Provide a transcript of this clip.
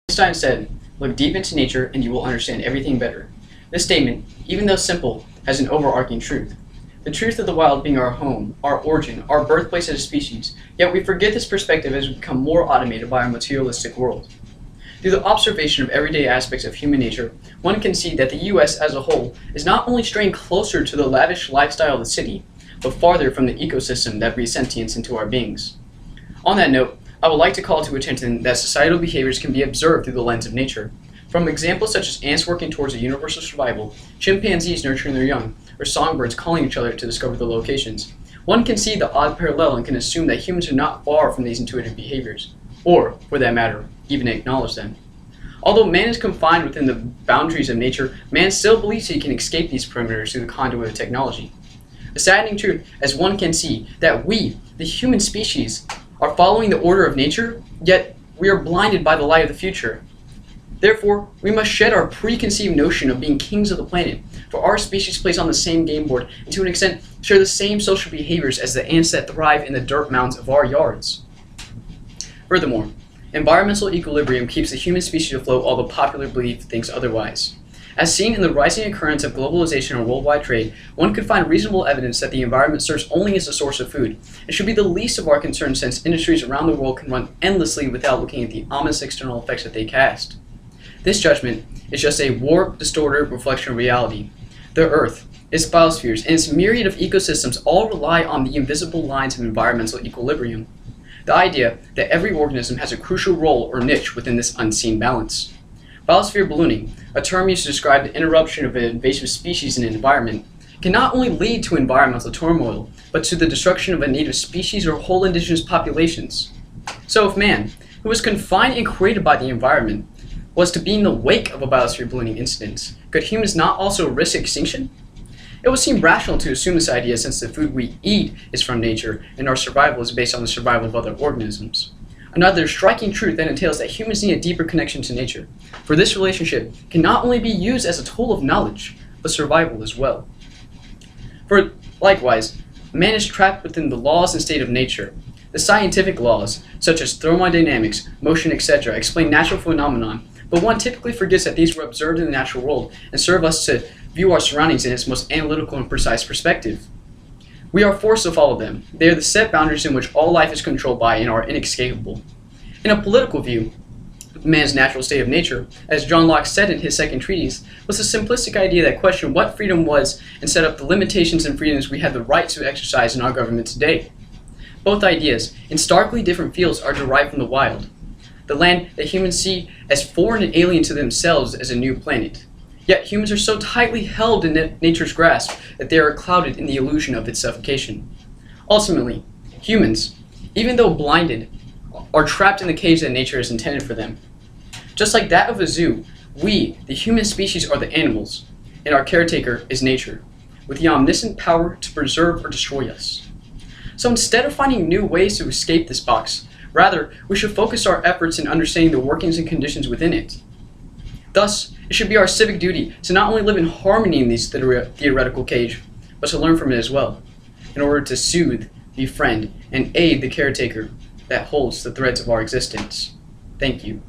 Einstein said, "Look deep into nature and you will understand everything better." This statement, even though simple, has an overarching truth. The truth of the wild being our home, our origin, our birthplace as a species, yet we forget this perspective as we become more automated by our materialistic world. Through the observation of everyday aspects of human nature, one can see that the U.S. as a whole is not only straying closer to the lavish lifestyle of the city, but farther from the ecosystem that breathes sentience into our beings. On that note, I would like to call to attention that societal behaviors can be observed through the lens of nature. From examples such as ants working towards a universal survival, chimpanzees nurturing their young, or songbirds calling each other to discover the locations, one can see the odd parallel and can assume that humans are not far from these intuitive behaviors, or, for that matter, even acknowledge them. Although man is confined within the boundaries of nature, man still believes he can escape these perimeters through the conduit of technology. A saddening truth, as one can see, that we, the human species, are following the order of nature, yet we are blinded by the light of the future. Therefore, we must shed our preconceived notion of being kings of the planet, for our species plays on the same game board and to an extent share the same social behaviors as the ants that thrive in the dirt mounds of our yards. Furthermore, environmental equilibrium keeps the human species afloat while the popular belief thinks otherwise. As seen in the rising occurrence of globalization and worldwide trade, one could find reasonable evidence that the environment serves only as a source of food, and should be the least of our concerns since industries around the world can run endlessly without looking at the ominous external effects that they cast. This judgment is just a warped, distorted reflection of reality. The Earth, its biospheres, and its myriad of ecosystems all rely on the invisible lines of environmental equilibrium. The idea that every organism has a crucial role or niche within this unseen balance. Biosphere ballooning, a term used to describe the interruption of an invasive species in an environment, can not only lead to environmental turmoil, but to the destruction of a native species or whole indigenous populations. So if man, who was confined and created by the environment, was to be in the wake of a biosphere ballooning incident, could humans not also risk extinction? It would seem rational to assume this idea since the food we eat is from nature and our survival is based on the survival of other organisms. Another striking truth that entails that humans need a deeper connection to nature, for this relationship can not only be used as a tool of knowledge, but survival as well. For likewise, man is trapped within the laws and state of nature. The scientific laws, such as thermodynamics, motion, etc., explain natural phenomenon, but one typically forgets that these were observed in the natural world and serve us to view our surroundings in its most analytical and precise perspective. We are forced to follow them. They are the set boundaries in which all life is controlled by and are inescapable. In a political view, man's natural state of nature, as John Locke said in his second treatise, was a simplistic idea that questioned what freedom was and set up the limitations and freedoms we have the right to exercise in our government today. Both ideas, in starkly different fields, are derived from the wild, the land that humans see as foreign and alien to themselves as a new planet. Yet humans are so tightly held in nature's grasp that they are clouded in the illusion of its suffocation. Ultimately, humans, even though blinded, are trapped in the cage that nature has intended for them. Just like that of a zoo, we, the human species, are the animals, and our caretaker is nature, with the omniscient power to preserve or destroy us. So instead of finding new ways to escape this box, rather, we should focus our efforts in understanding the workings and conditions within it. Thus, it should be our civic duty to not only live in harmony in this theoretical cage, but to learn from it as well, in order to soothe, befriend, and aid the caretaker that holds the threads of our existence. Thank you.